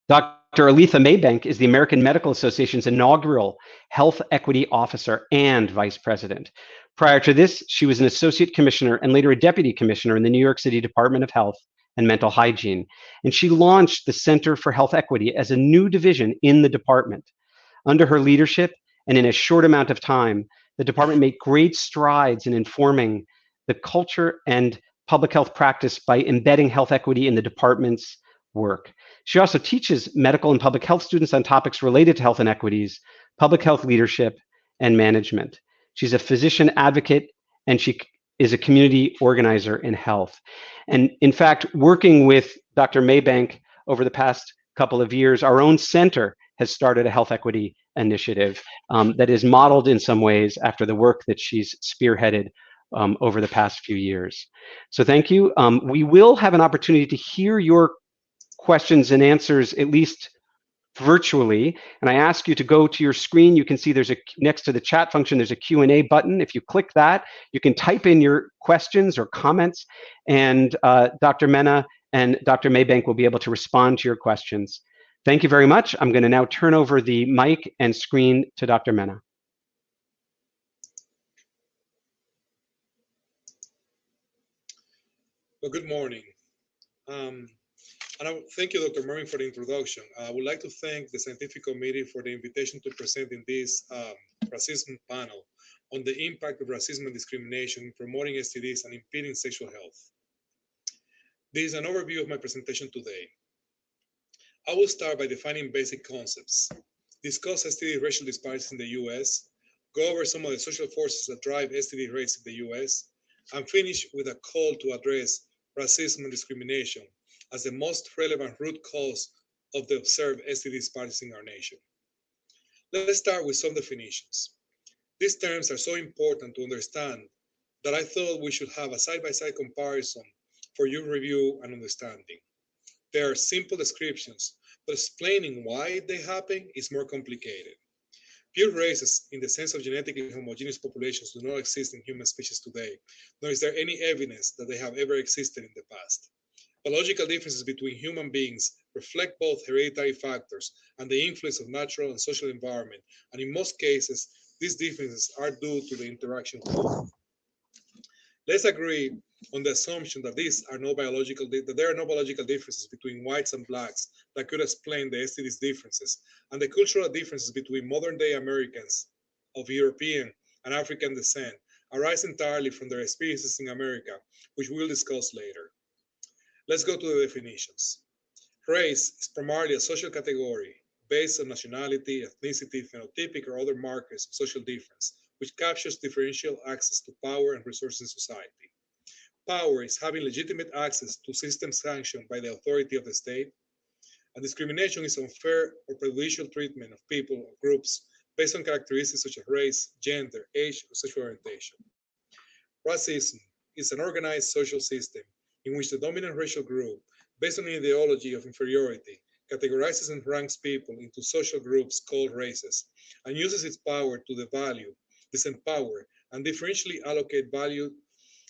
Dr. Aletha Maybank is the American Medical Association's inaugural Health Equity Officer and Vice President. Prior to this, she was an Associate Commissioner and later a Deputy Commissioner in the New York City Department of Health and Mental Hygiene. And she launched the Center for Health Equity as a new division in the department. Under her leadership, and in a short amount of time, the department made great strides in informing the culture and public health practice by embedding health equity in the department's work. She also teaches medical and public health students on topics related to health inequities, public health leadership, and management. She's a physician advocate, and she is a community organizer in health. And in fact, working with Dr. Maybank over the past couple of years, our own center has started a health equity initiative that is modeled in some ways after the work that she's spearheaded over the past few years. So thank you. We will have an opportunity to hear your questions and answers, at least virtually. And I ask you to go to your screen. You can see there's next to the chat function, there's a Q&A button. If you click that, you can type in your questions or comments, and Dr. Mena and Dr. Maybank will be able to respond to your questions. Thank you very much. I'm going to now turn over the mic and screen to Dr. Mena. Well, good morning. Thank you, Dr. Merwin, for the introduction. I would like to thank the scientific committee for the invitation to present in this racism panel on the impact of racism and discrimination in promoting STDs and impeding sexual health. This is an overview of my presentation today. I will start by defining basic concepts, discuss STD racial disparities in the US, go over some of the social forces that drive STD rates in the US, and finish with a call to address racism and discrimination as the most relevant root cause of the observed STD disparities in our nation. Let's start with some definitions. These terms are so important to understand that I thought we should have a side-by-side comparison for your review and understanding. They are simple descriptions, but explaining why they happen is more complicated. Pure races, in the sense of genetically homogeneous populations, do not exist in human species today, nor is there any evidence that they have ever existed in the past. Biological differences between human beings reflect both hereditary factors and the influence of natural and social environment, and in most cases, these differences are due to the interaction of both. Let's agree on the assumption that there are no biological differences between whites and blacks that could explain the STD's differences, and the cultural differences between modern-day Americans of European and African descent arise entirely from their experiences in America, which we will discuss later. Let's go to the definitions. Race is primarily a social category based on nationality, ethnicity, phenotypic, or other markers of social difference, which captures differential access to power and resources in society. Power is having legitimate access to systems sanctioned by the authority of the state, and discrimination is unfair or prejudicial treatment of people or groups based on characteristics such as race, gender, age, or sexual orientation. Racism is an organized social system in which the dominant racial group, based on an ideology of inferiority, categorizes and ranks people into social groups called races, and uses its power to devalue, disempower, and differentially allocate value,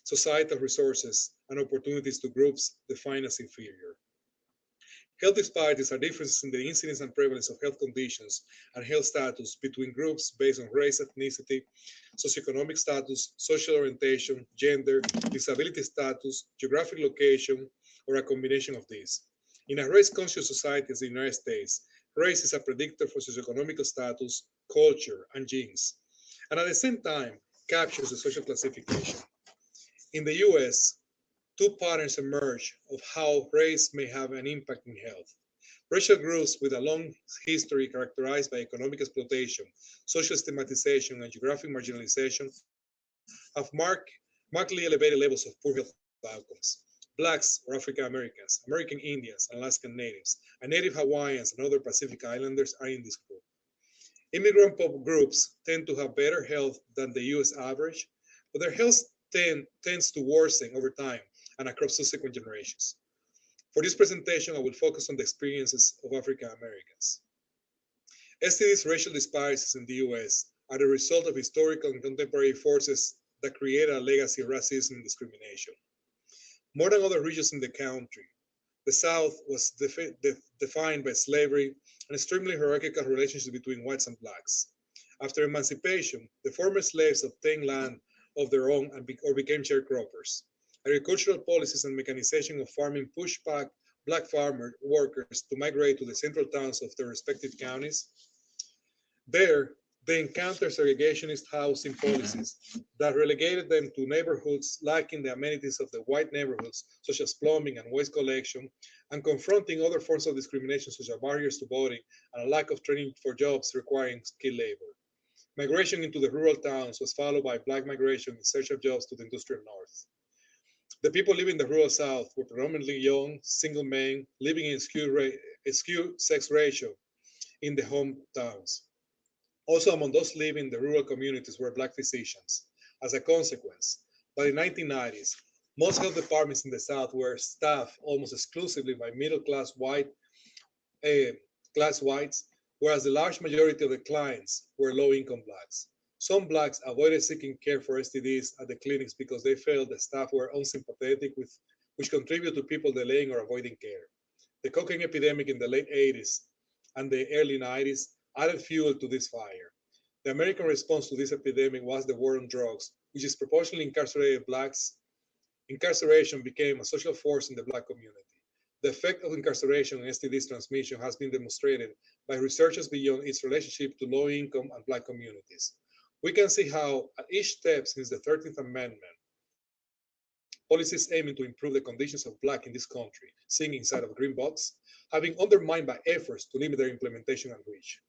societal resources, and opportunities to groups defined as inferior. Health disparities are differences in the incidence and prevalence of health conditions and health status between groups based on race, ethnicity, socioeconomic status, social orientation, gender, disability status, geographic location, or a combination of these. In a race-conscious society as the United States, race is a predictor for socioeconomic status, culture, and genes, and at the same time captures the social classification. In the US, two patterns emerge of how race may have an impact in health. Racial groups with a long history characterized by economic exploitation, social stigmatization, and geographic marginalization have markedly elevated levels of poor health outcomes. Blacks or African Americans, American Indians, and Alaskan Natives, and Native Hawaiians and other Pacific Islanders are in this group. Immigrant groups tend to have better health than the US average, but their health tends to worsen over time and across subsequent generations. For this presentation, I will focus on the experiences of African Americans. STD's racial disparities in the US are the result of historical and contemporary forces that create a legacy of racism and discrimination. More than other regions in the country, The South was defined by slavery and extremely hierarchical relationships between whites and blacks. After emancipation, the former slaves obtained land of their own or became sharecroppers. Agricultural policies and mechanization of farming pushed back black farmer workers to migrate to the central towns of their respective counties. There, they encountered segregationist housing policies that relegated them to neighborhoods lacking the amenities of the white neighborhoods, such as plumbing and waste collection, and confronting other forms of discrimination, such as barriers to voting and a lack of training for jobs requiring skilled labor. Migration into the rural towns was followed by black migration in search of jobs to the industrial north. The people living in the rural South were predominantly young, single men, living in a skewed sex ratio in the hometowns. Also among those living in the rural communities were black physicians. As a consequence, by the 1990s, most health departments in the South were staffed almost exclusively by middle-class whites, whereas the large majority of the clients were low-income blacks. Some blacks avoided seeking care for STDs at the clinics because they felt the staff were unsympathetic, which contributed to people delaying or avoiding care. The cocaine epidemic in the late 80s and the early 90s added fuel to this fire. The American response to this epidemic was the war on drugs, which disproportionately incarcerated blacks. Incarceration became a social force in the black community. The effect of incarceration on STDs transmission has been demonstrated by researchers beyond its relationship to low-income and black communities. We can see how at each step since the 13th Amendment, policies aiming to improve the conditions of black in this country, sitting inside of green box, have been undermined by efforts to limit their implementation and reach.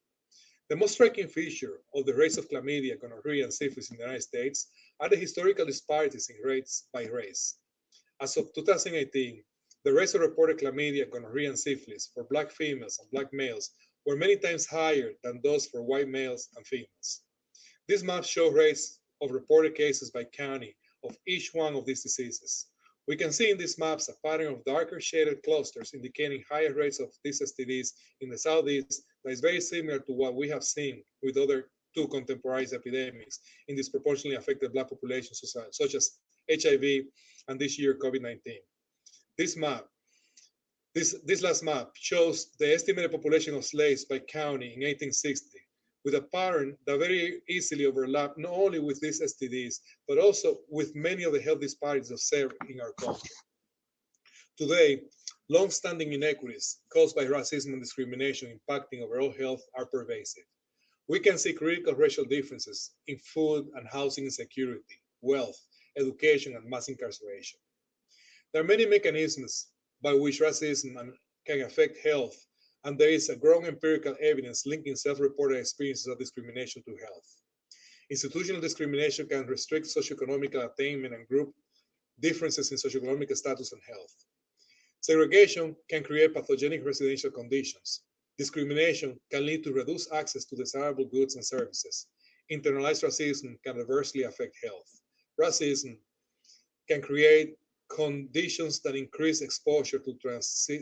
The most striking feature of the rates of chlamydia, gonorrhea, and syphilis in the United States are the historical disparities in rates by race. As of 2018, the rates of reported chlamydia, gonorrhea, and syphilis for black females and black males were many times higher than those for white males and females. These maps show rates of reported cases by county of each one of these diseases. We can see in these maps a pattern of darker shaded clusters indicating higher rates of these STDs in the Southeast that is very similar to what we have seen with other two contemporary epidemics in disproportionately affected black populations such as HIV and this year COVID-19. This last map shows the estimated population of slaves by county in 1860 with a pattern that very easily overlapped not only with these STDs, but also with many of the health disparities observed in our country. Today, long-standing inequities caused by racism and discrimination impacting overall health are pervasive. We can see critical racial differences in food and housing insecurity, wealth, education, and mass incarceration. There are many mechanisms by which racism can affect health, and there is a growing empirical evidence linking self-reported experiences of discrimination to health. Institutional discrimination can restrict socioeconomic attainment and group differences in socioeconomic status and health. Segregation can create pathogenic residential conditions. Discrimination can lead to reduced access to desirable goods and services. Internalized racism can adversely affect health. Racism can create conditions that increase exposure to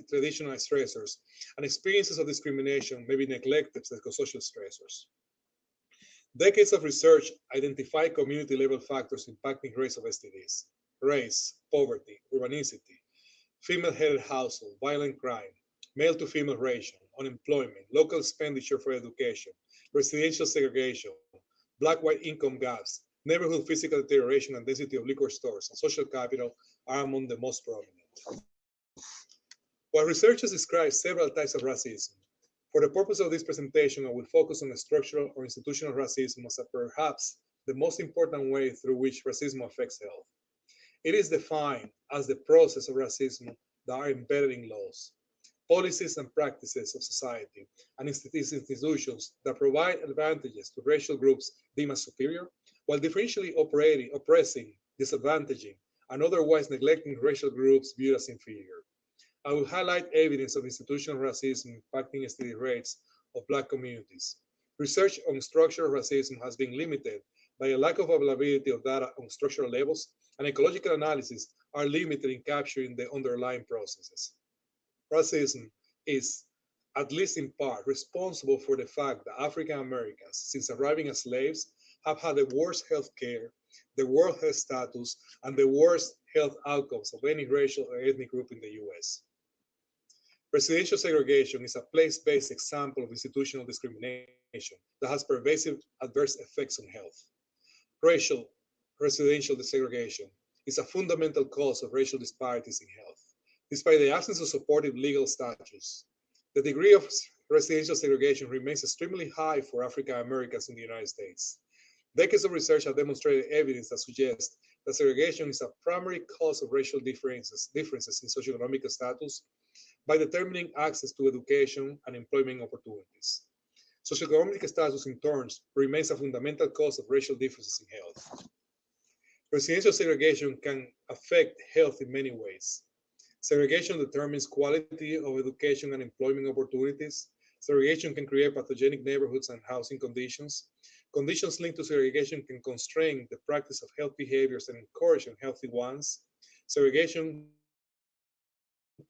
traditional stressors, and experiences of discrimination may be neglected as psychosocial stressors. Decades of research identify community-level factors impacting rates of STDs: race, poverty, urbanicity, female-headed household, violent crime, male-to-female ratio, unemployment, local expenditure for education, residential segregation, black-white income gaps, neighborhood physical deterioration and density of liquor stores, and social capital are among the most prominent. While researchers describe several types of racism, for the purpose of this presentation, I will focus on structural or institutional racism as perhaps the most important way through which racism affects health. It is defined as the process of racism that are embedded in laws, policies, and practices of society, and institutions that provide advantages to racial groups deemed as superior, while differentially oppressing, disadvantaging, and otherwise neglecting racial groups viewed as inferior. I will highlight evidence of institutional racism impacting STD rates of Black communities. Research on structural racism has been limited by a lack of availability of data on structural levels, and ecological analyses are limited in capturing the underlying processes. Racism is, at least in part, responsible for the fact that African Americans, since arriving as slaves, have had the worst health care, the worst health status, and the worst health outcomes of any racial or ethnic group in the US. Residential segregation is a place-based example of institutional discrimination that has pervasive adverse effects on health. Racial residential segregation is a fundamental cause of racial disparities in health. Despite the absence of supportive legal statutes, the degree of residential segregation remains extremely high for African Americans in the United States. Decades of research have demonstrated evidence that suggests that segregation is a primary cause of racial differences in socioeconomic status by determining access to education and employment opportunities. Socioeconomic status, in turn, remains a fundamental cause of racial differences in health. Residential segregation can affect health in many ways. Segregation determines quality of education and employment opportunities. Segregation can create pathogenic neighborhoods and housing conditions. Conditions linked to segregation can constrain the practice of health behaviors and encourage unhealthy ones. Segregation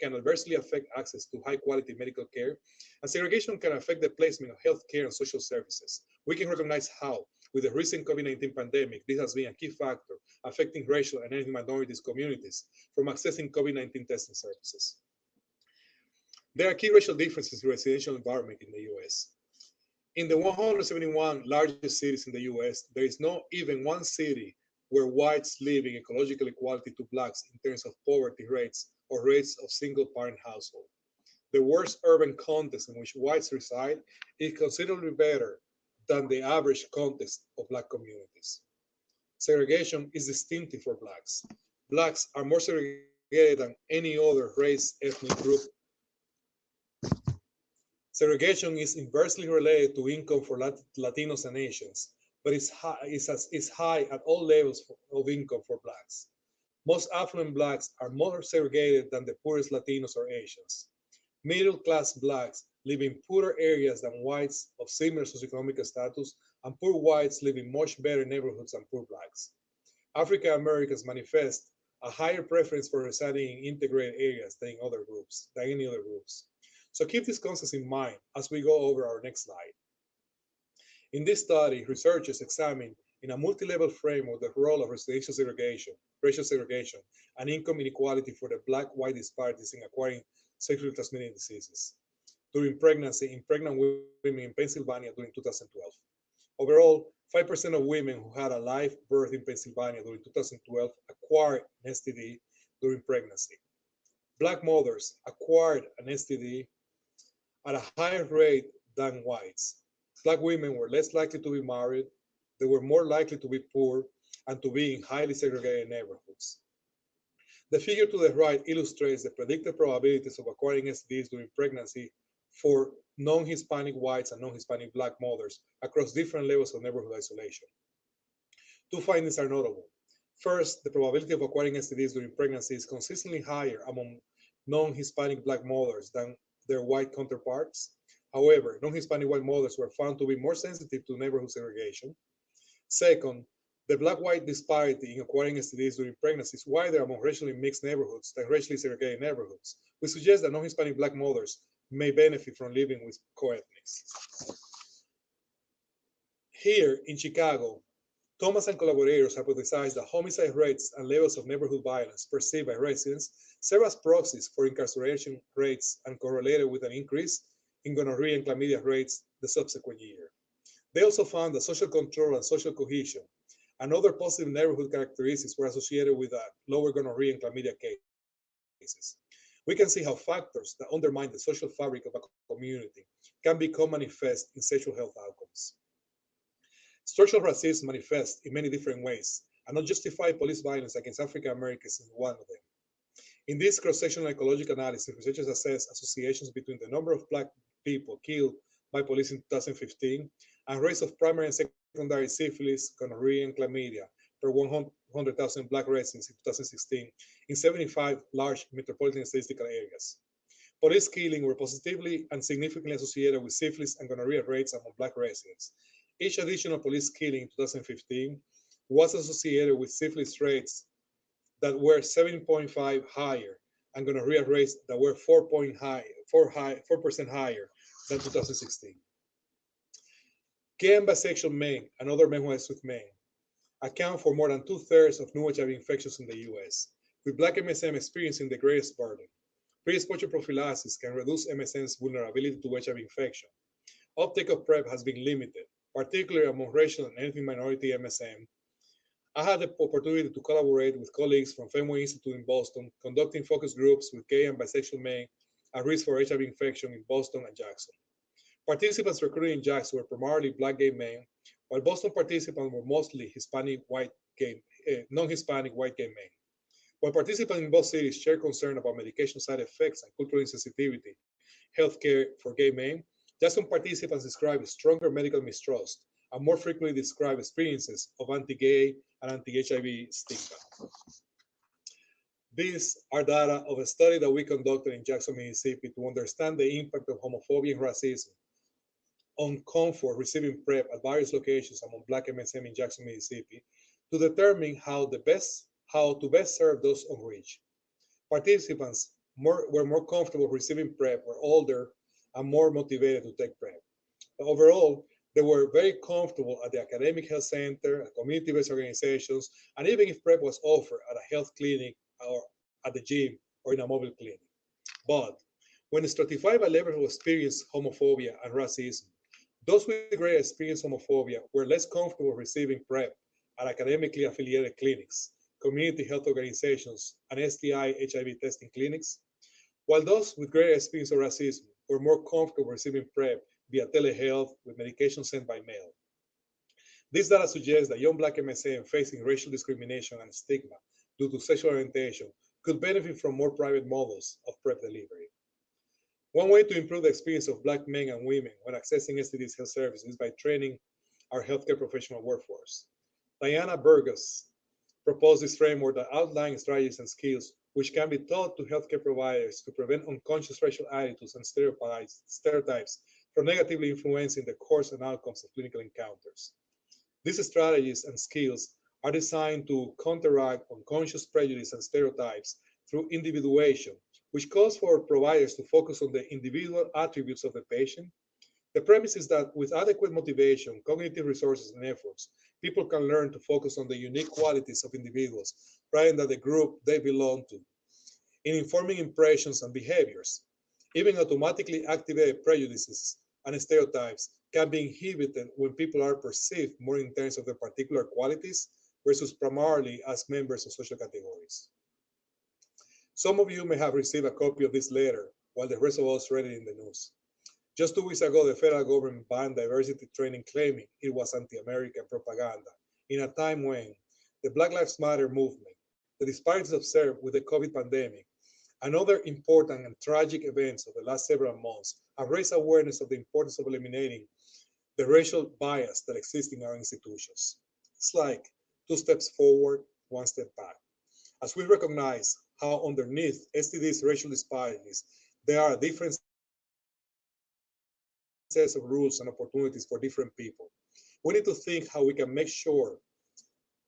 can adversely affect access to high-quality medical care, and segregation can affect the placement of health care and social services. We can recognize how, with the recent COVID-19 pandemic, this has been a key factor affecting racial and ethnic minorities communities from accessing COVID-19 testing services. There are key racial differences in residential environment in the US. In the 171 largest cities in the US, there is not even one city where whites live in ecological equality to blacks in terms of poverty rates or rates of single-parent household. The worst urban context in which whites reside is considerably better than the average context of black communities. Segregation is distinctive for blacks. Blacks are more segregated than any other race ethnic group. Segregation is inversely related to income for Latinos and Asians, but is high at all levels of income for blacks. Most affluent blacks are more segregated than the poorest Latinos or Asians. Middle-class blacks live in poorer areas than whites of similar socioeconomic status, and poor whites live in much better neighborhoods than poor blacks. African Americans manifest a higher preference for residing in integrated areas than any other groups. So keep these concepts in mind as we go over our next slide. In this study, researchers examined in a multi-level framework the role of residential segregation, racial segregation, and income inequality for the black-white disparities in acquiring sexually transmitted diseases during pregnancy in pregnant women in Pennsylvania during 2012. Overall, 5% of women who had a live birth in Pennsylvania during 2012 acquired an STD during pregnancy. Black mothers acquired an STD at a higher rate than whites. Black women were less likely to be married, they were more likely to be poor, and to be in highly segregated neighborhoods. The figure to the right illustrates the predicted probabilities of acquiring STDs during pregnancy for non-Hispanic whites and non-Hispanic black mothers across different levels of neighborhood isolation. Two findings are notable. First, the probability of acquiring STDs during pregnancy is consistently higher among non-Hispanic black mothers than their white counterparts. However, non-Hispanic white mothers were found to be more sensitive to neighborhood segregation. Second, the black-white disparity in acquiring STDs during pregnancy is wider among racially mixed neighborhoods than racially segregated neighborhoods, which suggests that non-Hispanic black mothers may benefit from living with co-ethnics. Here in Chicago, Thomas and collaborators hypothesized that homicide rates and levels of neighborhood violence perceived by residents serve as proxies for incarceration rates and correlated with an increase in gonorrhea and chlamydia rates the subsequent year. They also found that social control and social cohesion and other positive neighborhood characteristics were associated with lower gonorrhea and chlamydia cases. We can see how factors that undermine the social fabric of a community can become manifest in sexual health outcomes. Structural racism manifests in many different ways, and unjustified police violence against African Americans is one of them. In this cross-sectional ecological analysis, researchers assess associations between the number of black people killed by police in 2015 and rates of primary and secondary syphilis, gonorrhea, and chlamydia per 100,000 black residents in 2016 in 75 large metropolitan statistical areas. Police killings were positively and significantly associated with syphilis and gonorrhea rates among black residents. Each additional police killing in 2015 was associated with syphilis rates that were 7.5 higher and gonorrhea rates that were 4% higher than 2016. Gay and bisexual men and other men who identify with men account for more than 2/3 of new HIV infections in the US, with black MSM experiencing the greatest burden. Pre-exposure prophylaxis can reduce MSM's vulnerability to HIV infection. Uptake of PrEP has been limited, particularly among racial and ethnic minority MSM. I had the opportunity to collaborate with colleagues from Fenway Institute in Boston, conducting focus groups with gay and bisexual men at risk for HIV infection in Boston and Jackson. Participants recruited in Jackson were primarily Black gay men, while Boston participants were mostly non-Hispanic white gay men. While participants in both cities share concern about medication side effects and cultural insensitivity, healthcare for gay men, Jackson participants describe stronger medical mistrust and more frequently describe experiences of anti-gay and anti-HIV stigma. These are data of a study that we conducted in Jackson, Mississippi to understand the impact of homophobia and racism on comfort receiving PrEP at various locations among Black MSM in Jackson, Mississippi, to determine how to best serve those unreached. Participants were more comfortable receiving PrEP, were older, and more motivated to take PrEP. But overall, they were very comfortable at the academic health center, at community-based organizations, and even if PrEP was offered at a health clinic or at the gym or in a mobile clinic. But when stratified by level of experience homophobia and racism, those with greater experience homophobia were less comfortable receiving PrEP at academically affiliated clinics, community health organizations, and STI HIV testing clinics, while those with greater experience of racism were more comfortable receiving PrEP via telehealth with medication sent by mail. This data suggests that young Black MSM facing racial discrimination and stigma due to sexual orientation could benefit from more private models of PrEP delivery. One way to improve the experience of Black men and women when accessing STD's health services is by training our healthcare professional workforce. Diana Burgos proposed this framework that outlines strategies and skills which can be taught to healthcare providers to prevent unconscious racial attitudes and stereotypes from negatively influencing the course and outcomes of clinical encounters. These strategies and skills are designed to counteract unconscious prejudice and stereotypes through individuation, which calls for providers to focus on the individual attributes of the patient. The premise is that with adequate motivation, cognitive resources, and efforts, people can learn to focus on the unique qualities of individuals rather than the group they belong to, in informing impressions and behaviors. Even automatically activated prejudices and stereotypes can be inhibited when people are perceived more in terms of their particular qualities versus primarily as members of social categories. Some of you may have received a copy of this letter, while the rest of us read it in the news. Just 2 weeks ago, the federal government banned diversity training, claiming it was anti-American propaganda, in a time when the Black Lives Matter movement, the disparities observed with the COVID pandemic, and other important and tragic events of the last several months have raised awareness of the importance of eliminating the racial bias that exists in our institutions. It's like 2 steps forward, 1 step back. As we recognize how underneath STD's racial disparities, there are different sets of rules and opportunities for different people. We need to think how we can make sure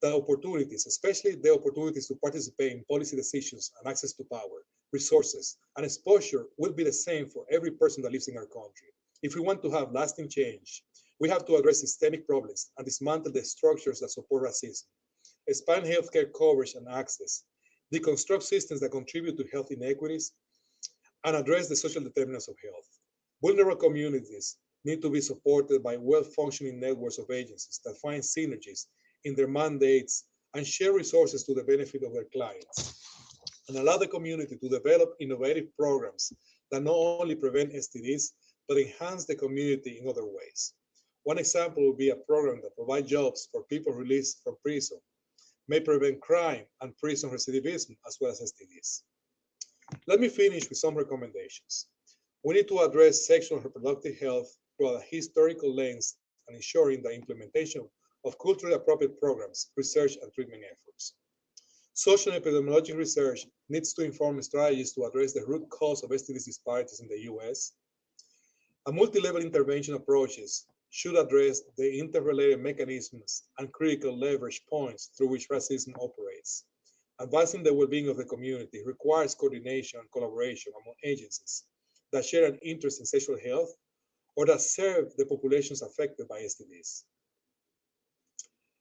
that opportunities, especially the opportunities to participate in policy decisions and access to power, resources, and exposure will be the same for every person that lives in our country. If we want to have lasting change, we have to address systemic problems and dismantle the structures that support racism, expand healthcare coverage and access, deconstruct systems that contribute to health inequities, and address the social determinants of health. Vulnerable communities need to be supported by well-functioning networks of agencies that find synergies in their mandates and share resources to the benefit of their clients, and allow the community to develop innovative programs that not only prevent STDs, but enhance the community in other ways. One example would be a program that provides jobs for people released from prison, may prevent crime and prison recidivism, as well as STDs. Let me finish with some recommendations. We need to address sexual and reproductive health through a historical lens and ensuring the implementation of culturally appropriate programs, research, and treatment efforts. Social and epidemiologic research needs to inform strategies to address the root cause of STD disparities in the US. A multi-level intervention approaches should address the interrelated mechanisms and critical leverage points through which racism operates. Advancing the well-being of the community requires coordination and collaboration among agencies that share an interest in sexual health or that serve the populations affected by STDs.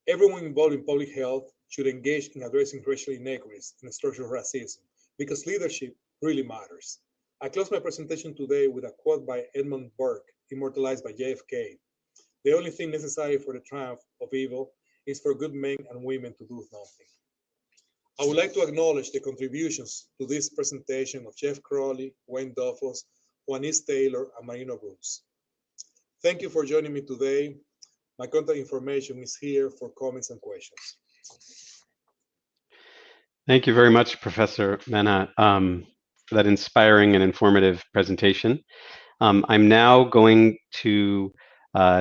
Everyone involved in public health should engage in addressing racial inequities and structural racism because leadership really matters. I close my presentation today with a quote by Edmund Burke, immortalized by JFK. The only thing necessary for the triumph of evil is for good men and women to do nothing. I would like to acknowledge the contributions to this presentation of Jeff Crowley, Wayne Duffos, Juanice Taylor, and Marino Brooks. Thank you for joining me today. My contact information is here for comments and questions. Thank you very much, Professor Mena, for that inspiring and informative presentation. I'm now going to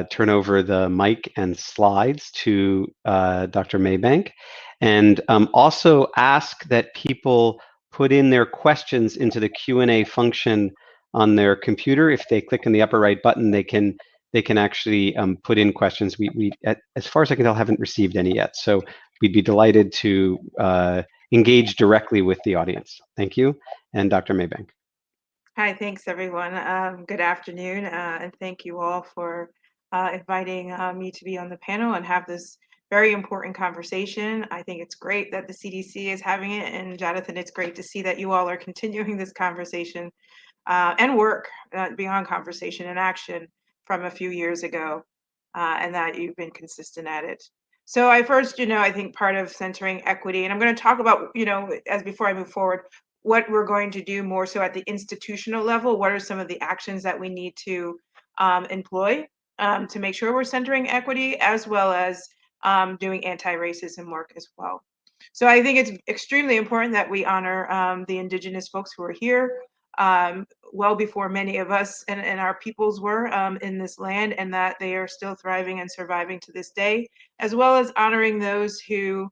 turn over the mic and slides to Dr. Maybank, and also ask that people put in their questions into the Q&A function on their computer. If they click on the upper right button, they can actually put in questions. We as far as I can tell, haven't received any yet, so we'd be delighted to engage directly with the audience. Thank you, and Dr. Maybank. Hi, thanks everyone. Good afternoon, and thank you all for inviting me to be on the panel and have this very important conversation. I think it's great that the CDC is having it, and Jonathan, it's great to see that you all are continuing this conversation and work beyond conversation and action from a few years ago, and that you've been consistent at it. So I first, I think part of centering equity, and I'm going to talk about, as before I move forward, what we're going to do more so at the institutional level. What are some of the actions that we need to employ to make sure we're centering equity, as well as doing anti-racism work as well. So I think it's extremely important that we honor the Indigenous folks who are here well before many of us and our peoples were in this land, and that they are still thriving and surviving to this day, as well as honoring those who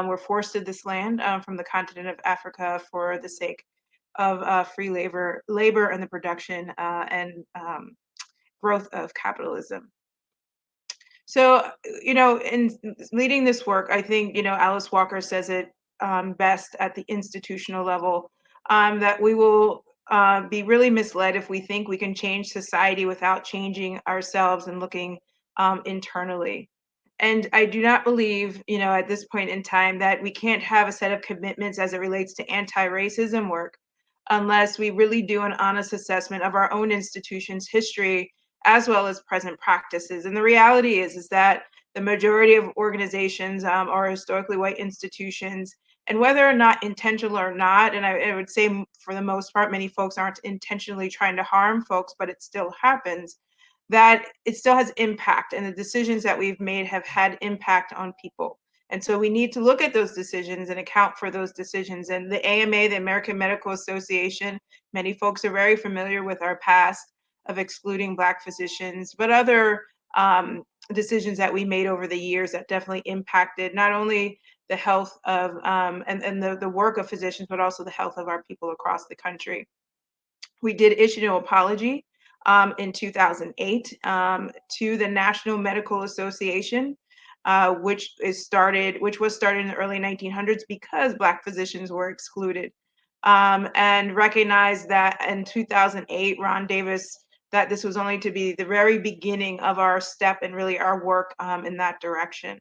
were forced to this land from the continent of Africa for the sake of free labor and the production and growth of capitalism. So, in leading this work, I think, Alice Walker says it best at the institutional level, that we will be really misled if we think we can change society without changing ourselves and looking internally. And I do not believe, at this point in time, that we can't have a set of commitments as it relates to anti-racism work unless we really do an honest assessment of our own institution's history as well as present practices. And the reality is that the majority of organizations are historically white institutions, and whether or not intentional or not, and I would say for the most part, many folks aren't intentionally trying to harm folks, but it still happens, that it still has impact, and the decisions that we've made have had impact on people. And so we need to look at those decisions and account for those decisions. And the AMA, the American Medical Association, many folks are very familiar with our past of excluding Black physicians, but other decisions that we made over the years that definitely impacted not only the health of and the work of physicians, but also the health of our people across the country. We did issue an apology in 2008 to the National Medical Association, which was started in the early 1900s because Black physicians were excluded, and recognized that in 2008, Ron Davis, that this was only to be the very beginning of our step and really our work in that direction.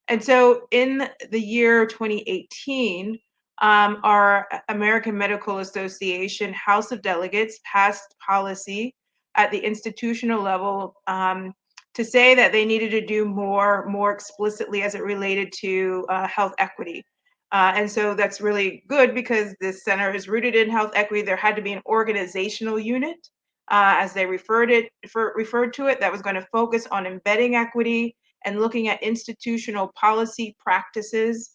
And so in the year 2018, our American Medical Association House of Delegates passed policy at the institutional level to say that they needed to do more explicitly as it related to health equity. And so that's really good because this center is rooted in health equity. There had to be an organizational unit, as they referred to it, that was going to focus on embedding equity and looking at institutional policy practices,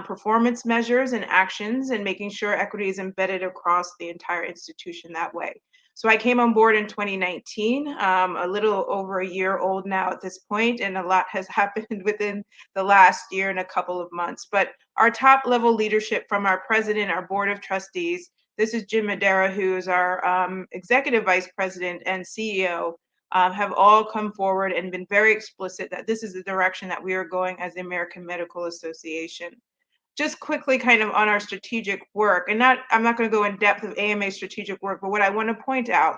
performance measures and actions, and making sure equity is embedded across the entire institution that way. So I came on board in 2019, a little over a year old now at this point, and a lot has happened within the last year and a couple of months. But our top level leadership, from our president, our board of trustees, this is Jim Madera, who is our executive vice president and CEO, have all come forward and been very explicit that this is the direction that we are going as the American Medical Association. Just quickly kind of on our strategic work, and I'm not going to go in depth of AMA strategic work, but what I want to point out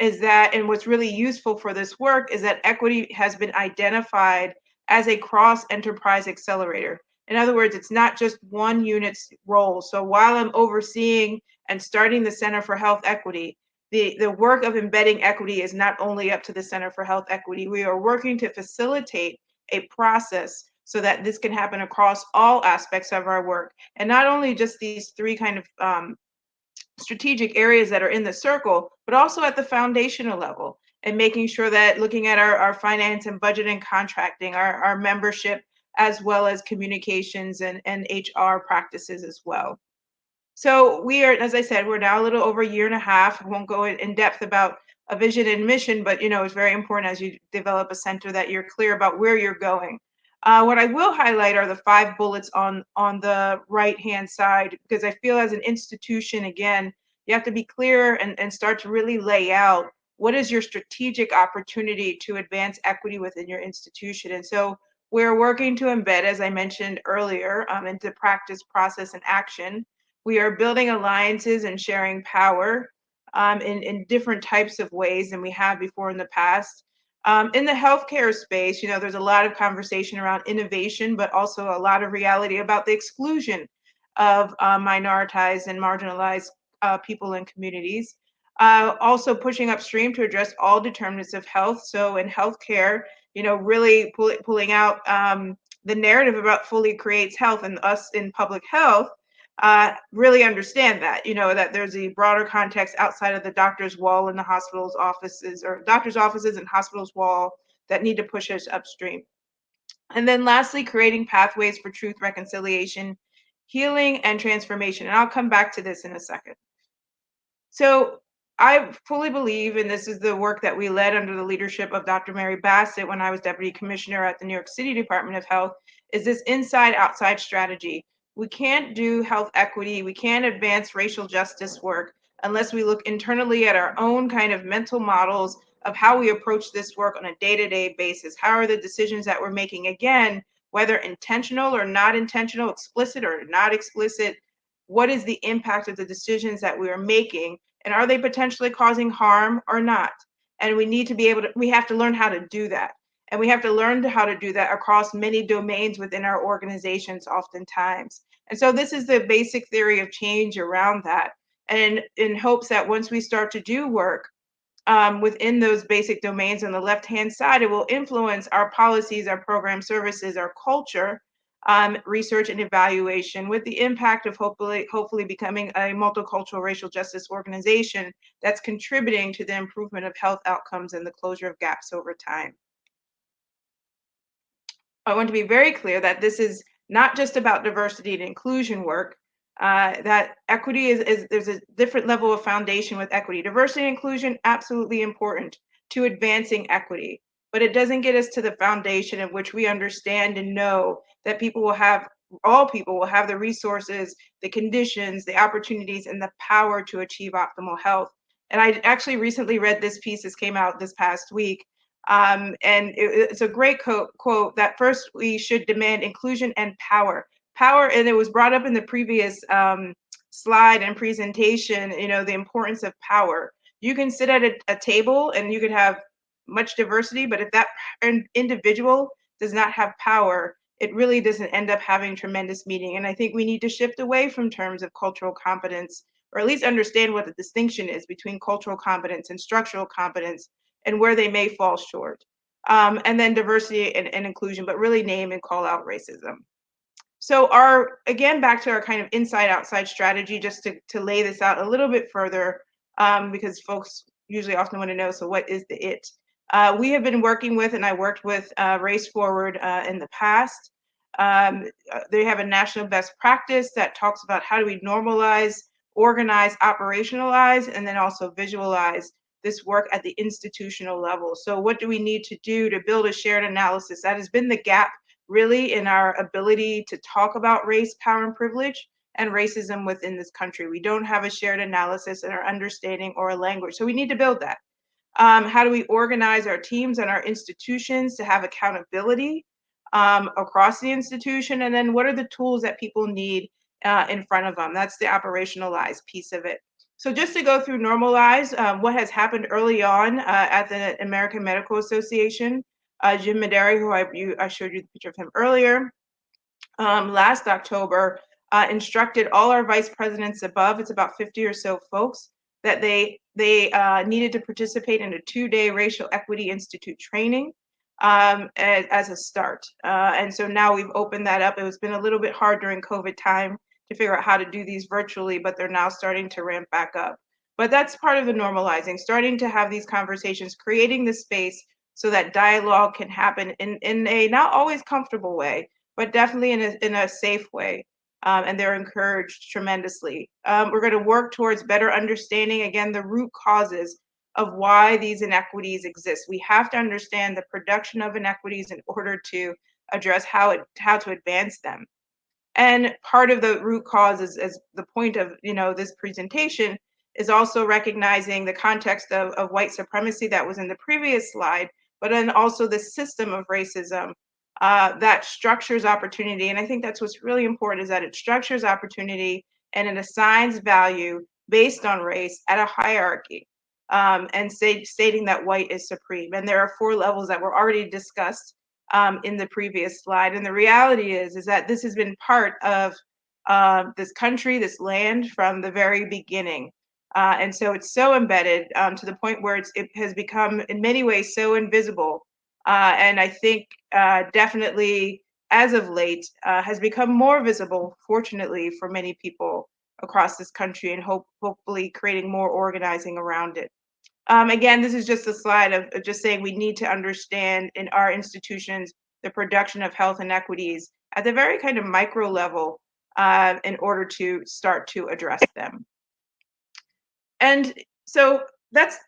is that, and what's really useful for this work is that equity has been identified as a cross-enterprise accelerator. In other words, it's not just one unit's role. So while I'm overseeing and starting the Center for Health Equity, the work of embedding equity is not only up to the Center for Health Equity. We are working to facilitate a process so that this can happen across all aspects of our work, and not only just these three kind of strategic areas that are in the circle, but also at the foundational level, and making sure that looking at our finance and budget and contracting, our membership, as well as communications and HR practices as well. So we are, as I said, we're now a little over a year and a half. I won't go in depth about a vision and mission, but it's very important as you develop a center that you're clear about where you're going. What I will highlight are the 5 bullets on the right-hand side, because I feel as an institution, again, you have to be clear and start to really lay out what is your strategic opportunity to advance equity within your institution. And so we're working to embed, as I mentioned earlier, into practice, process, and action. We are building alliances and sharing power in different types of ways than we have before in the past. In the healthcare space, there's a lot of conversation around innovation, but also a lot of reality about the exclusion of minoritized and marginalized people and communities. Also pushing upstream to address all determinants of health. So in healthcare, really pulling out the narrative about fully creates health, and us in public health really understand that, that there's a broader context outside of the doctor's wall in the hospital's offices, or doctor's offices and hospitals wall, that need to push us upstream. And then lastly, creating pathways for truth, reconciliation, healing, and transformation. And I'll come back to this in a second. So I fully believe, and this is the work that we led under the leadership of Dr. Mary Bassett when I was Deputy Commissioner at the New York City Department of Health, is this inside-outside strategy. We can't do health equity, we can't advance racial justice work unless we look internally at our own kind of mental models of how we approach this work on a day-to-day basis. How are the decisions that we're making, again, whether intentional or not intentional, explicit or not explicit, what is the impact of the decisions that we are making, and are they potentially causing harm or not? And we need to be able to, we have to learn how to do that. And we have to learn how to do that across many domains within our organizations oftentimes. And so this is the basic theory of change around that. And in hopes that once we start to do work within those basic domains on the left-hand side, it will influence our policies, our program services, our culture, research and evaluation, with the impact of hopefully becoming a multicultural racial justice organization that's contributing to the improvement of health outcomes and the closure of gaps over time. I want to be very clear that this is not just about diversity and inclusion work, that equity is there's a different level of foundation with equity. Diversity and inclusion, absolutely important to advancing equity, but it doesn't get us to the foundation of which we understand and know that all people will have the resources, the conditions, the opportunities, and the power to achieve optimal health. And I actually recently read this piece. This came out this past week. And it's a great quote that first we should demand inclusion and power. Power, and it was brought up in the previous slide and presentation, the importance of power. You can sit at a table and you could have much diversity, but if that individual does not have power, it really doesn't end up having tremendous meaning. And I think we need to shift away from terms of cultural competence, or at least understand what the distinction is between cultural competence and structural competence, and where they may fall short. And then diversity and inclusion, but really name and call out racism. So again, back to our kind of inside-outside strategy, just to lay this out a little bit further, because folks usually often want to know, so what is the it? We have been working with, and I worked with Race Forward in the past. They have a national best practice that talks about how do we normalize, organize, operationalize, and then also visualize this work at the institutional level. So what do we need to do to build a shared analysis? That has been the gap really in our ability to talk about race, power, and privilege and racism within this country. We don't have a shared analysis in our understanding or a language. So we need to build that. How do we organize our teams and our institutions to have accountability across the institution? And then what are the tools that people need in front of them? That's the operationalized piece of it. So just to go through normalize, what has happened early on at the American Medical Association, Jim Mederi, who I showed you the picture of him earlier, last October, instructed all our vice presidents above, it's about 50 or so folks, that they needed to participate in a 2-day Racial Equity Institute training as a start. And so now we've opened that up. It was been a little bit hard during COVID time to figure out how to do these virtually, but they're now starting to ramp back up. But that's part of the normalizing, starting to have these conversations, creating the space so that dialogue can happen in a not always comfortable way, but definitely in a safe way. And they're encouraged tremendously. We're going to work towards better understanding, again, the root causes of why these inequities exist. We have to understand the production of inequities in order to address how to advance them. And part of the root cause is the point of this presentation is also recognizing the context of white supremacy that was in the previous slide, but then also the system of racism that structures opportunity. And I think that's what's really important, is that it structures opportunity and it assigns value based on race at a hierarchy, and stating that white is supreme. And there are 4 levels that were already discussed in the previous slide. And the reality is that this has been part of this country, this land, from the very beginning. And so it's so embedded to the point where it has become in many ways so invisible. And I think definitely as of late has become more visible, fortunately, for many people across this country, and hopefully creating more organizing around it. Again, this is just a slide of just saying we need to understand in our institutions the production of health inequities at the very kind of micro level in order to start to address them. And so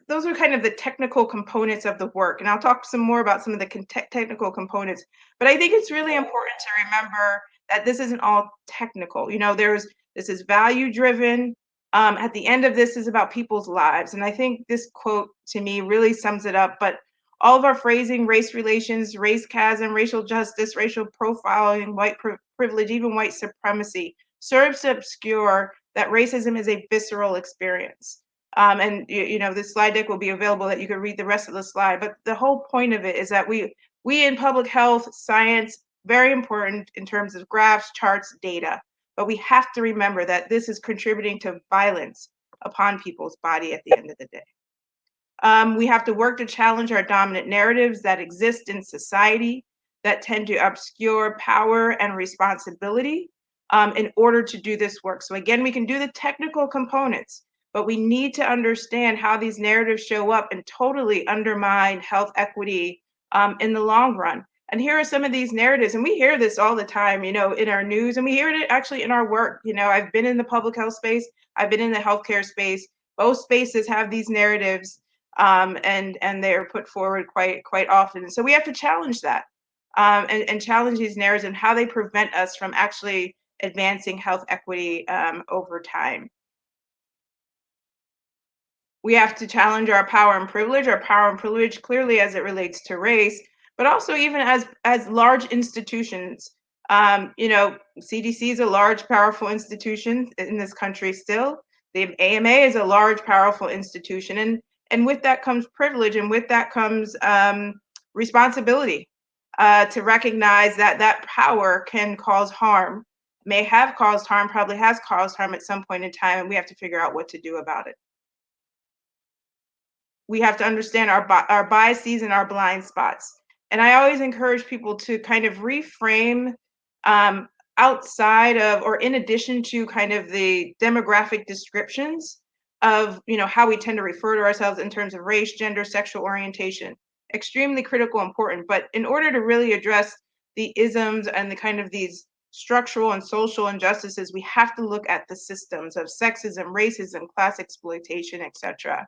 those are kind of the technical components of the work. And I'll talk some more about some of the technical components. But I think it's really important to remember that this isn't all technical. This is value driven. At the end of this is about people's lives. And I think this quote to me really sums it up. But all of our phrasing, race relations, race chasm, racial justice, racial profiling, white privilege, even white supremacy, serves to obscure that racism is a visceral experience. And this slide deck will be available that you can read the rest of the slide. But the whole point of it is that we in public health, science, very important in terms of graphs, charts, data. But we have to remember that this is contributing to violence upon people's body at the end of the day. We have to work to challenge our dominant narratives that exist in society that tend to obscure power and responsibility in order to do this work. So again, we can do the technical components, but we need to understand how these narratives show up and totally undermine health equity in the long run. And here are some of these narratives, and we hear this all the time, in our news, and we hear it actually in our work. I've been in the public health space, I've been in the healthcare space. Both spaces have these narratives, and they're put forward quite often. And so we have to challenge that, and challenge these narratives and how they prevent us from actually advancing health equity over time. We have to challenge our power and privilege clearly as it relates to race, but also even as large institutions. CDC is a large, powerful institution in this country still. The AMA is a large, powerful institution, and with that comes privilege, and with that comes responsibility to recognize that power can cause harm, may have caused harm, probably has caused harm at some point in time, and we have to figure out what to do about it. We have to understand our biases and our blind spots. And I always encourage people to kind of reframe outside of, or in addition to, kind of the demographic descriptions of how we tend to refer to ourselves in terms of race, gender, sexual orientation. Extremely critical, important. But in order to really address the isms and the kind of these structural and social injustices, we have to look at the systems of sexism, racism, class exploitation, etc.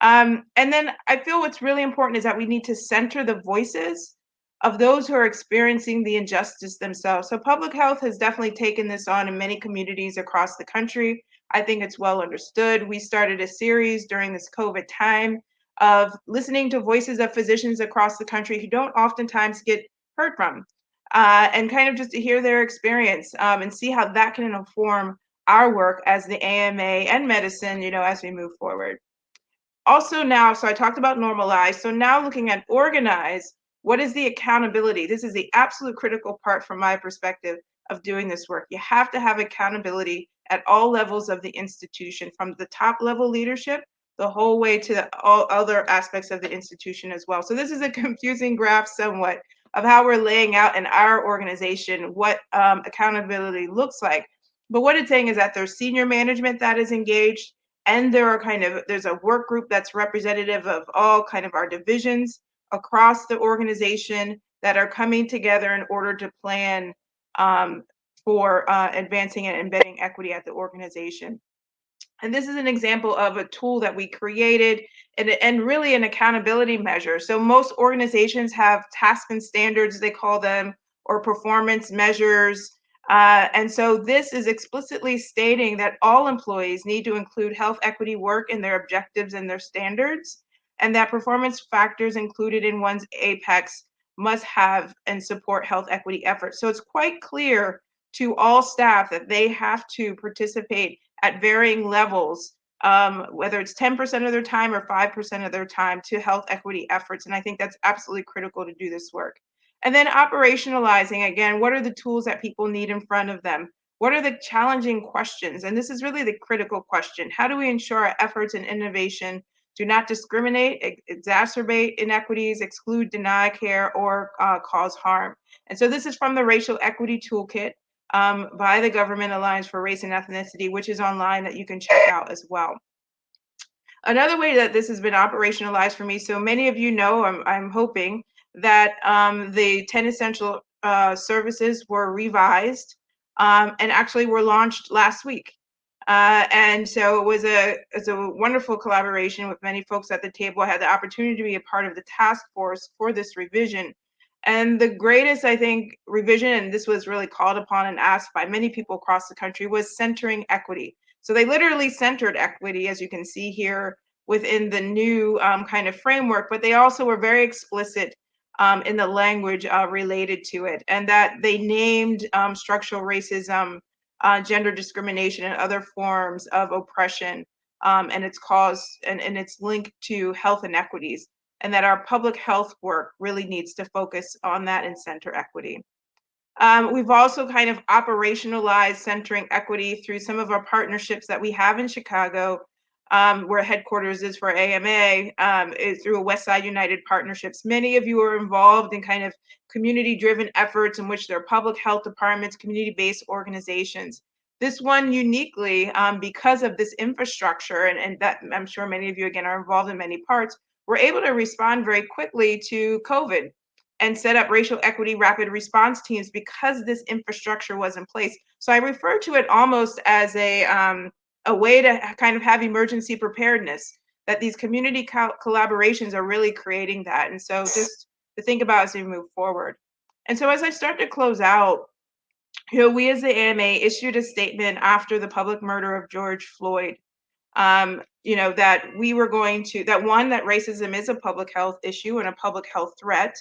And then I feel what's really important is that we need to center the voices of those who are experiencing the injustice themselves. So public health has definitely taken this on in many communities across the country. I think it's well understood. We started a series during this COVID time of listening to voices of physicians across the country who don't oftentimes get heard from, and kind of just to hear their experience and see how that can inform our work as the AMA and medicine, as we move forward. Also now, so I talked about normalize. So now looking at organize, what is the accountability? This is the absolute critical part from my perspective. of doing this work. You have to have accountability at all levels of the institution, from the top level leadership the whole way to all other aspects of the institution as well. So this is a confusing graph somewhat of how we're laying out in our organization what accountability looks like. But what it's saying is that there's senior management that is engaged, and there's a work group that's representative of all kind of our divisions across the organization that are coming together in order to plan for advancing and embedding equity at the organization. And this is an example of a tool that we created and really an accountability measure. So most organizations have tasks and standards, they call them, or performance measures. And so this is explicitly stating that all employees need to include health equity work in their objectives and their standards, and that performance factors included in one's APEX must have and support health equity efforts. So it's quite clear to all staff that they have to participate at varying levels, whether it's 10% of their time or 5% of their time, to health equity efforts. And I think that's absolutely critical to do this work. And then operationalizing, again, what are the tools that people need in front of them? What are the challenging questions? And this is really the critical question. How do we ensure our efforts in innovation do not discriminate, exacerbate inequities, exclude, deny care, or cause harm? And so this is from the Racial Equity Toolkit by the Government Alliance for Race and Ethnicity, which is online that you can check out as well. Another way that this has been operationalized for me, so many of you know, I'm hoping that the 10 essential services were revised and actually were launched last week. And so it's a wonderful collaboration with many folks at the table. I had the opportunity to be a part of the task force for this revision. And the greatest, I think, revision, and this was really called upon and asked by many people across the country, was centering equity. So they literally centered equity, as you can see here, within the new kind of framework, but they also were very explicit in the language related to it, and that they named structural racism, gender discrimination, and other forms of oppression, and its cause and its link to health inequities, and that our public health work really needs to focus on that and center equity. We've also kind of operationalized centering equity through some of our partnerships that we have in Chicago, where headquarters is for AMA, is through Westside United Partnerships. Many of you are involved in kind of community-driven efforts in which there are public health departments, community-based organizations. This one uniquely, because of this infrastructure, and that I'm sure many of you, again, are involved in many parts, we're able to respond very quickly to COVID and set up racial equity rapid response teams because this infrastructure was in place. So I refer to it almost as a way to kind of have emergency preparedness, that these community collaborations are really creating that. And so just to think about as we move forward. And so as I start to close out, we as the AMA issued a statement after the public murder of George Floyd, that we were going to, that racism is a public health issue and a public health threat.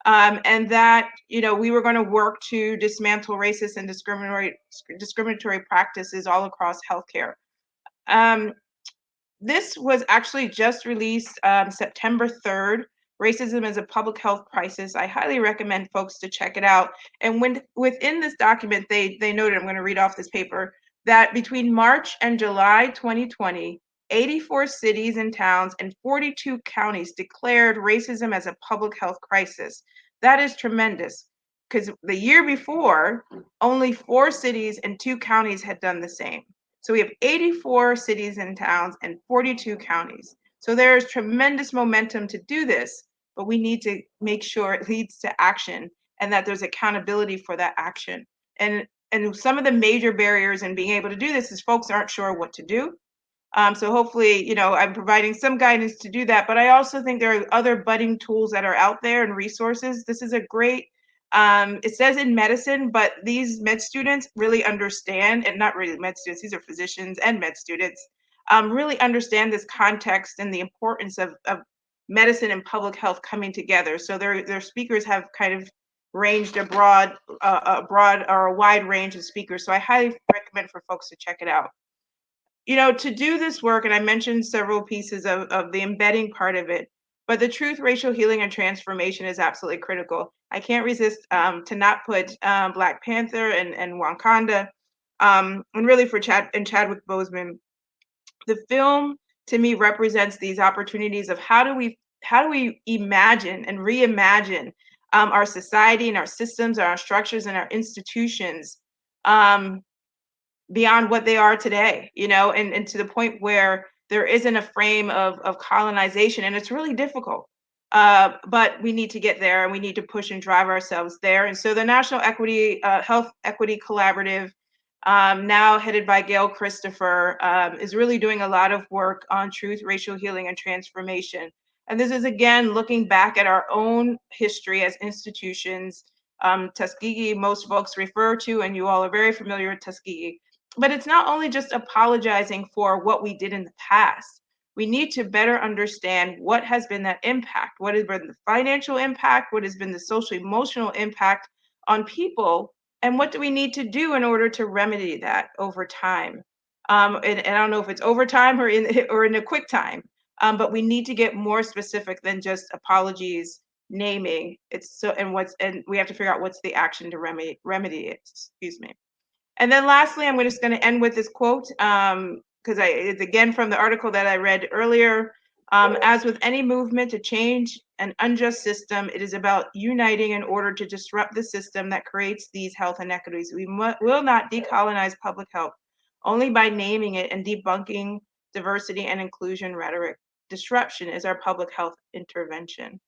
And that, we were going to work to dismantle racist and discriminatory practices all across healthcare. This was actually just released September 3rd. Racism is a public health crisis. I highly recommend folks to check it out. And within this document, they noted, I'm going to read off this paper, that between March and July 2020, 84 cities and towns and 42 counties declared racism as a public health crisis. That is tremendous, because the year before, only 4 cities and 2 counties had done the same. So we have 84 cities and towns and 42 counties. So there is tremendous momentum to do this, but we need to make sure it leads to action and that there's accountability for that action. And some of the major barriers in being able to do this is folks aren't sure what to do. So hopefully, I'm providing some guidance to do that, but I also think there are other budding tools that are out there and resources. This is a great, it says in medicine, but these med students really understand, and not really med students, these are physicians and med students, really understand this context and the importance of medicine and public health coming together. So their speakers have kind of ranged a wide range of speakers. So I highly recommend for folks to check it out. To do this work, and I mentioned several pieces of the embedding part of it, But the truth, racial healing, and transformation is absolutely critical. I can't resist to not put Black Panther and Wakanda, and really for Chadwick Boseman. The film to me represents these opportunities of how do we imagine and reimagine our society and our systems, our structures, and our institutions beyond what they are today, and to the point where there isn't a frame of colonization, and it's really difficult. But we need to get there, and we need to push and drive ourselves there. And so the National Health Equity Collaborative, now headed by Gail Christopher, is really doing a lot of work on truth, racial healing, and transformation. And this is, again, looking back at our own history as institutions. Tuskegee, most folks refer to, and you all are very familiar with Tuskegee. But it's not only just apologizing for what we did in the past. We need to better understand what has been that impact, what has been the financial impact, what has been the social emotional impact on people, and what do we need to do in order to remedy that over time. And I don't know if it's over time or in a quick time, but we need to get more specific than just apologies, naming. And we have to figure out what's the action to remedy it. Excuse me. And then lastly, I'm just going to end with this quote, because it's again from the article that I read earlier. As with any movement to change an unjust system, it is about uniting in order to disrupt the system that creates these health inequities. We will not decolonize public health only by naming it and debunking diversity and inclusion rhetoric. Disruption is our public health intervention.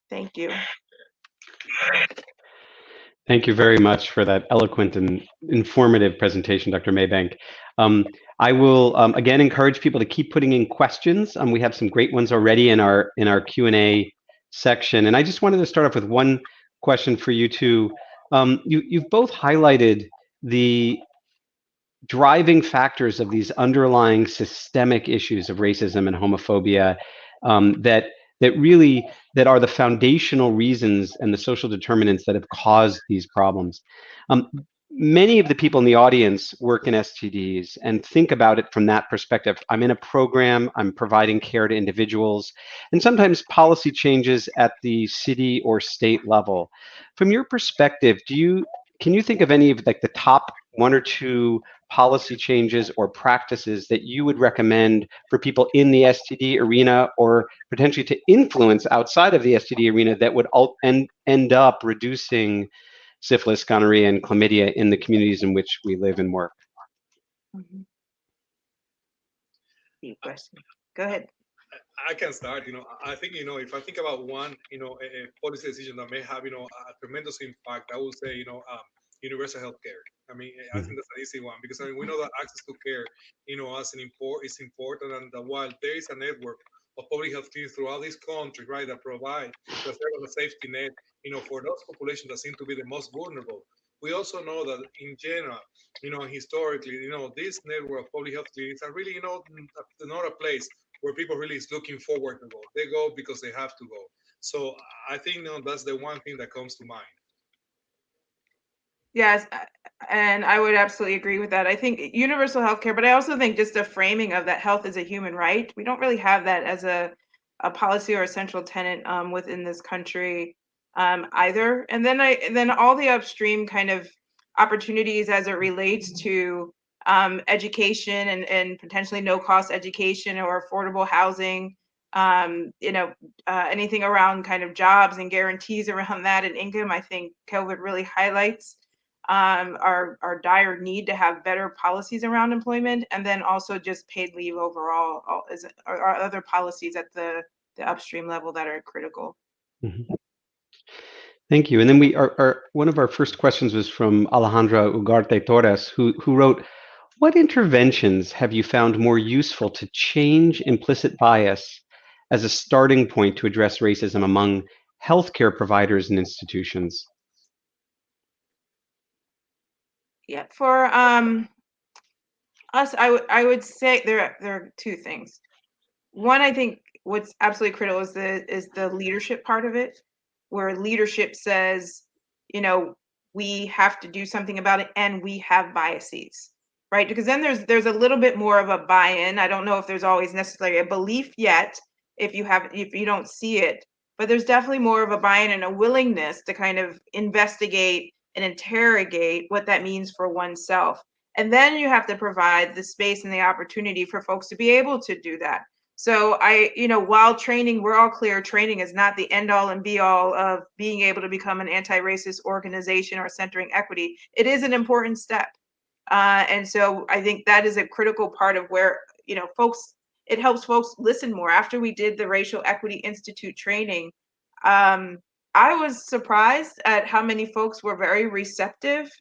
Thank you. Thank you very much for that eloquent and informative presentation, Dr. Maybank. I will again encourage people to keep putting in questions. We have some great ones already in our Q&A section, and I just wanted to start off with one question for you two. You've both highlighted the driving factors of these underlying systemic issues of racism and homophobia that are the foundational reasons and the social determinants that have caused these problems. Many of the people in the audience work in STDs and think about it from that perspective. I'm in a program, I'm providing care to individuals, and sometimes policy changes at the city or state level. From your perspective, can you think of any of like the top one or two policy changes or practices that you would recommend for people in the STD arena, or potentially to influence outside of the STD arena, that would end up reducing syphilis, gonorrhea, and chlamydia in the communities in which we live and work? Deep question. Go ahead. I can start. I think if I think about one, a policy decision that may have a tremendous impact, I would say universal health care. I mean, I think that's an easy one, because we know that access to care, is important, and that while there is a network of public health clinics throughout this country, right, that provide a safety net, for those populations that seem to be the most vulnerable. We also know that in general, historically, this network of public health clinics are really, not a place where people really is looking forward to go. They go because they have to go. So I think that's the one thing that comes to mind. Yes, and I would absolutely agree with that. I think universal healthcare, but I also think just a framing of that health is a human right. We don't really have that as a policy or a central tenet within this country either. And then all the upstream kind of opportunities as it relates to education and potentially no-cost education or affordable housing, anything around kind of jobs and guarantees around that and income. I think COVID really highlights our dire need to have better policies around employment, and then also just paid leave overall are other policies at the upstream level that are critical. Mm-hmm. Thank you. And then one of our first questions was from Alejandra Ugarte Torres, who wrote, "What interventions have you found more useful to change implicit bias as a starting point to address racism among healthcare providers and institutions?" Yeah, for us, I would say there are two things. One, I think what's absolutely critical is the leadership part of it, where leadership says, we have to do something about it, and we have biases, right? Because then there's a little bit more of a buy-in. I don't know if there's always necessarily a belief yet if you don't see it. But there's definitely more of a buy-in and a willingness to kind of investigate and interrogate what that means for oneself. And then you have to provide the space and the opportunity for folks to be able to do that. So while training, we're all clear, training is not the end all and be all of being able to become an anti-racist organization or centering equity. It is an important step. And so I think that is a critical part of where, it helps folks listen more. After we did the Racial Equity Institute training, I was surprised at how many folks were very receptive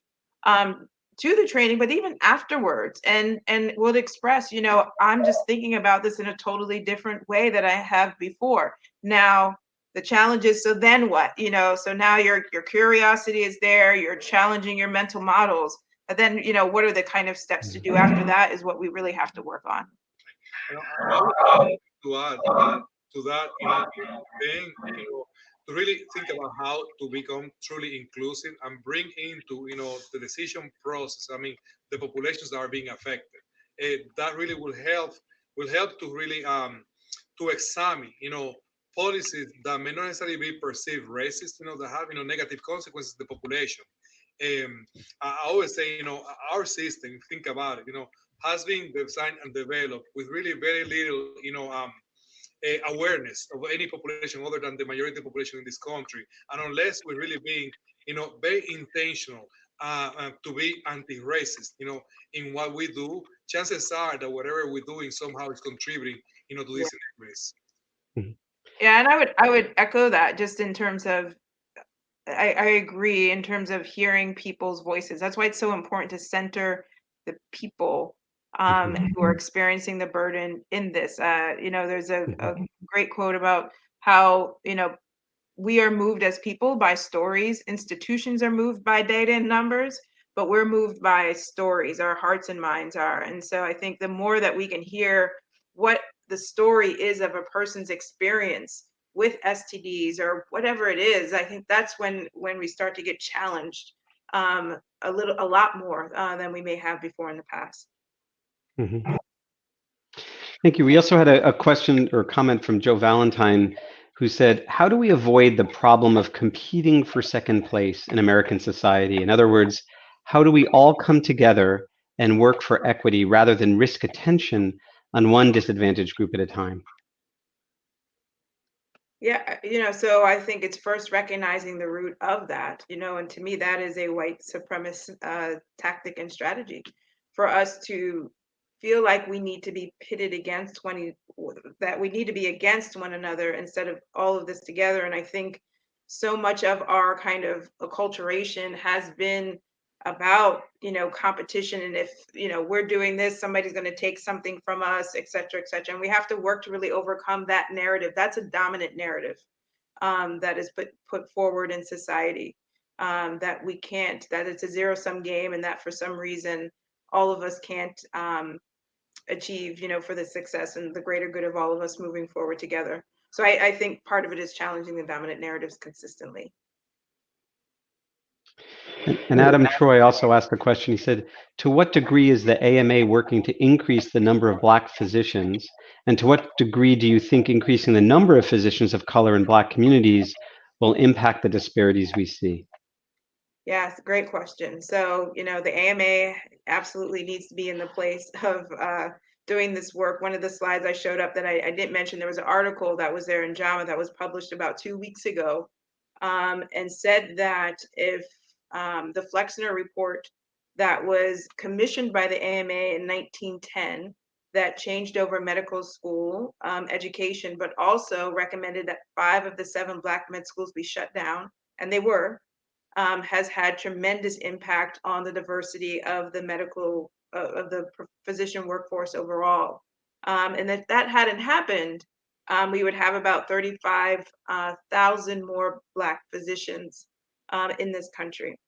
to the training, but even afterwards, and would express, I'm just thinking about this in a totally different way that I have before. Now, the challenge is, so then what? So now your curiosity is there, you're challenging your mental models, but then, what are the kind of steps to do after that is what we really have to work on. I would like to add to that, thing, to really think about how to become truly inclusive and bring into, the decision process. I mean, the populations that are being affected. That really will help to really to examine, policies that may not necessarily be perceived racist, that have, negative consequences to the population. I always say, our system, think about it, has been designed and developed with really very little, awareness of any population other than the majority population in this country. And unless we're really being, very intentional to be anti-racist, in what we do, chances are that whatever we're doing somehow is contributing, to these inequities. Yeah, and I would echo that just in terms of I agree in terms of hearing people's voices. That's why it's so important to center the people who are experiencing the burden in this. There's a great quote about how, we are moved as people by stories. Institutions are moved by data and numbers, but we're moved by stories. Our hearts and minds are. And so I think the more that we can hear what the story is of a person's experience with STDs or whatever it is, I think that's when we start to get challenged a lot more than we may have before in the past. Thank you. We also had a question or comment from Joe Valentine, who said, how do we avoid the problem of competing for second place in American society? In other words, how do we all come together and work for equity rather than risk attention on one disadvantaged group at a time? Yeah, so I think it's first recognizing the root of that, and to me, that is a white supremacist tactic and strategy for us to feel like we need to be pitted against that we need to be against one another instead of all of this together. And I think so much of our kind of acculturation has been about competition, and if we're doing this, somebody's going to take something from us, et cetera, and we have to work to really overcome that narrative. That's a dominant narrative that is put forward in society, that we can't, that it's a zero-sum game, and that for some reason all of us can't achieve for the success and the greater good of all of us moving forward together. So I think part of it is challenging the dominant narratives consistently. And Adam Troy also asked a question. He said, to what degree is the AMA working to increase the number of Black physicians? And to what degree do you think increasing the number of physicians of color in Black communities will impact the disparities we see? Yes, great question. So, the AMA absolutely needs to be in the place of doing this work. One of the slides I showed up that I didn't mention, there was an article that was there in JAMA that was published about 2 weeks ago, and said that if the Flexner report that was commissioned by the AMA in 1910 that changed over medical school education, but also recommended that 5 of the 7 Black med schools be shut down, and they were, has had tremendous impact on the diversity of the medical, of the physician workforce overall. And if that hadn't happened, we would have about 35,000 more Black physicians in this country.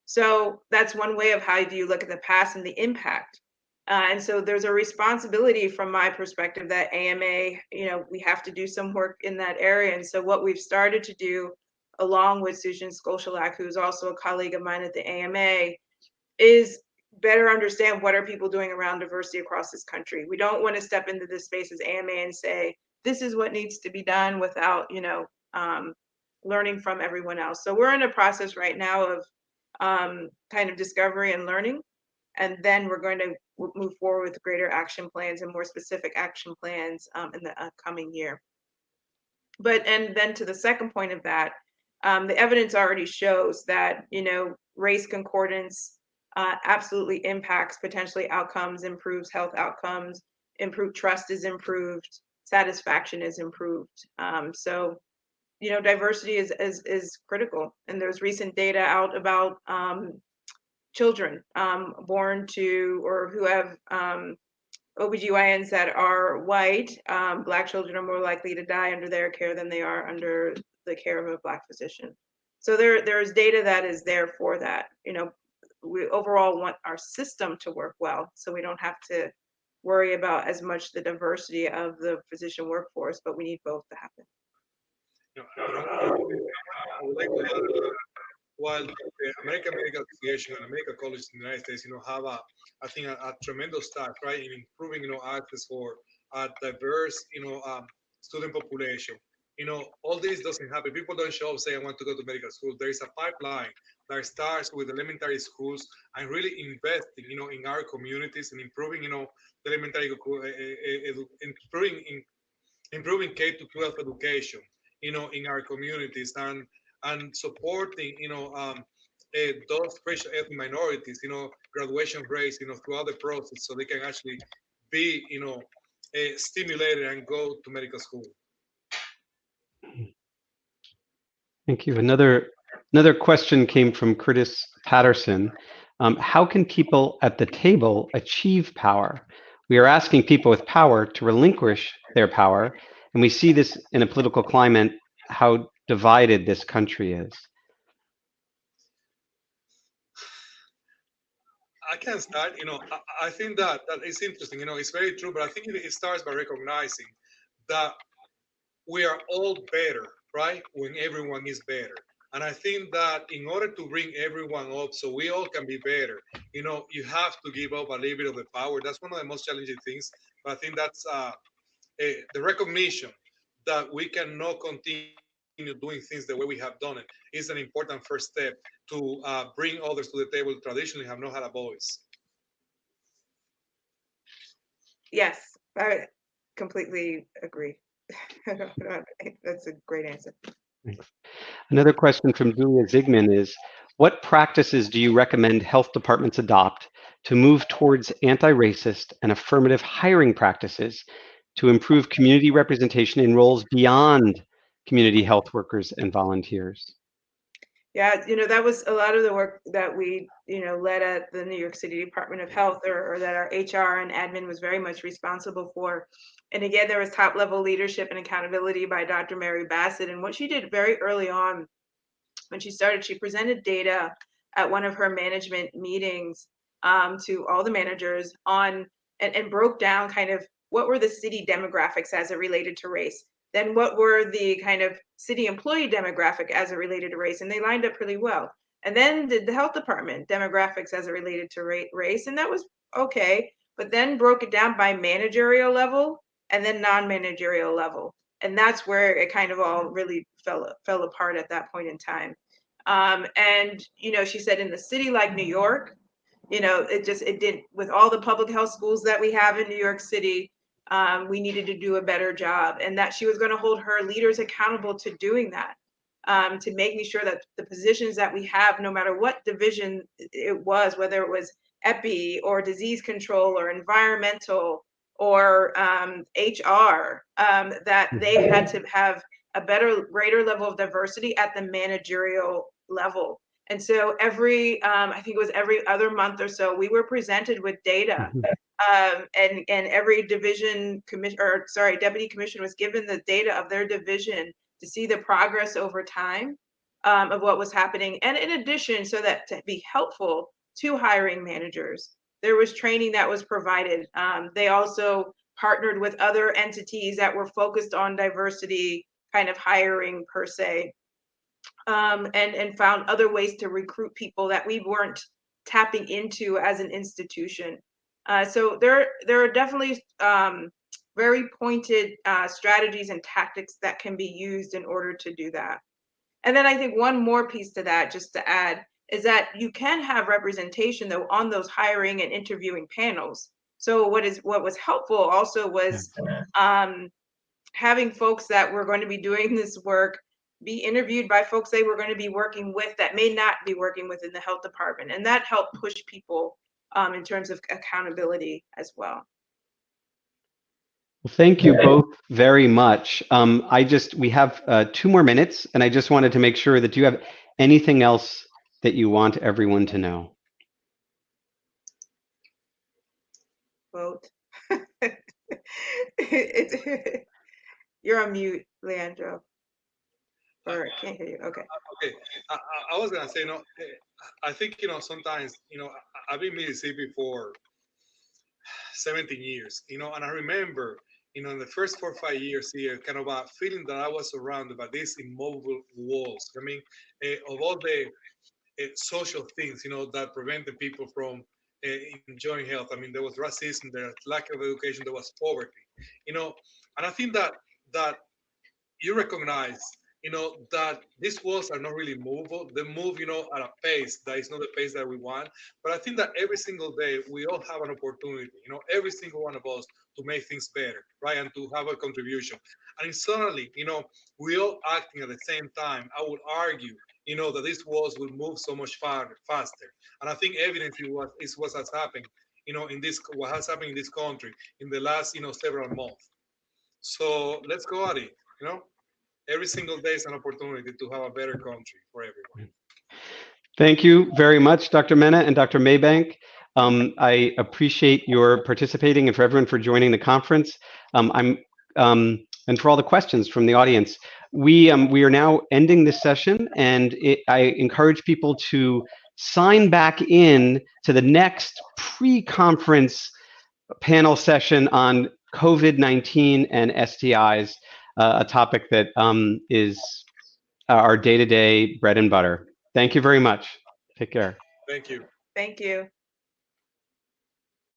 So that's one way of how do you look at the past and the impact. And so there's a responsibility from my perspective that AMA, we have to do some work in that area. And so what we've started to do, along with Susan Skolchalak, who's also a colleague of mine at the AMA, is better understand what are people doing around diversity across this country. We don't want to step into this space as AMA and say, this is what needs to be done without, learning from everyone else. So we're in a process right now of kind of discovery and learning. And then we're going to move forward with greater action plans and more specific action plans in the coming year. And then to the second point of that, the evidence already shows that, race concordance absolutely impacts potentially outcomes, improves health outcomes, improved trust is improved, satisfaction is improved. So, diversity is critical. And there's recent data out about children born to or who have OBGYNs that are white. Black children are more likely to die under their care than they are under the care of a Black physician. So there's data that is there for that. We overall want our system to work well, so we don't have to worry about as much the diversity of the physician workforce, but we need both to happen. I would like to add, while the American Medical Association and Medical Colleges in the United States, have I think a tremendous task, right, in improving, access for a diverse, student population. All this doesn't happen. People don't show up saying, I want to go to medical school. There is a pipeline that starts with elementary schools and really investing, in our communities and improving, the elementary, improving K to 12 education, in our communities and supporting, those racial ethnic minorities, graduation rates, throughout the process, so they can actually be, stimulated and go to medical school. Thank you. Another question came from Curtis Patterson. How can people at the table achieve power? We are asking people with power to relinquish their power, and we see this in a political climate, how divided this country is. I can start. I think that is interesting. It's very true, but I think it starts by recognizing that we are all better, right? When everyone is better. And I think that in order to bring everyone up so we all can be better, you have to give up a little bit of the power. That's one of the most challenging things. But I think that's the recognition that we cannot continue doing things the way we have done it is an important first step to bring others to the table traditionally have not had a voice. Yes, I completely agree. That's a great answer. Thanks. Another question from Julia Zigman is, what practices do you recommend health departments adopt to move towards anti-racist and affirmative hiring practices to improve community representation in roles beyond community health workers and volunteers? Yeah, that was a lot of the work that we, led at the New York City Department of Health, or that our HR and admin was very much responsible for. And again, there was top level leadership and accountability by Dr. Mary Bassett. And what she did very early on when she started, she presented data at one of her management meetings to all the managers on and broke down kind of what were the city demographics as it related to race. Then what were the kind of city employee demographic as it related to race, and they lined up pretty well. And then did the health department demographics as it related to race, and that was okay, but then broke it down by managerial level and then non-managerial level. And that's where it kind of all really fell apart at that point in time. And she said in the city like New York, it didn't, with all the public health schools that we have in New York City, we needed to do a better job, and that she was going to hold her leaders accountable to doing that, to making sure that the positions that we have, no matter what division it was, whether it was epi or disease control or environmental or HR, that they had to have a greater level of diversity at the managerial level. And so I think it was every other month or so, we were presented with data. And every deputy commissioner was given the data of their division to see the progress over time of what was happening. And in addition, so that to be helpful to hiring managers, there was training that was provided. They also partnered with other entities that were focused on diversity kind of hiring per se, and found other ways to recruit people that we weren't tapping into as an institution. So there are definitely very pointed strategies and tactics that can be used in order to do that. And then I think one more piece to that, just to add, is that you can have representation though on those hiring and interviewing panels. So what was helpful also was having folks that were going to be doing this work be interviewed by folks they were going to be working with that may not be working within the health department. And that helped push people in terms of accountability as well. Well, thank you both very much. We have 2 more minutes, and I just wanted to make sure that you have anything else that you want everyone to know. Vote. You're on mute, Leandro. Or I can't hear you. Okay. Okay. I was gonna say, I think sometimes I've been in Mississippi for 17 years, and I remember in the first 4 or 5 years here, kind of a feeling that I was surrounded by these immobile walls. I mean, of all the social things that prevented people from enjoying health. I mean, there was racism, there was lack of education, there was poverty, and I think that you recognize, that these walls are not really movable. They move, at a pace that is not the pace that we want. But I think that every single day we all have an opportunity, every single one of us to make things better, right? And to have a contribution. And suddenly, we all acting at the same time. I would argue, that these walls will move so much faster. And I think evidence is what has happened, what has happened in this country in the last, several months. So let's go at it, Every single day is an opportunity to have a better country for everyone. Thank you very much, Dr. Mena and Dr. Maybank. I appreciate your participating and for everyone for joining the conference. And for all the questions from the audience. We are now ending this session, and I encourage people to sign back in to the next pre-conference panel session on COVID-19 and STIs, a topic that is our day-to-day bread and butter. Thank you very much. Take care. Thank you. Thank you.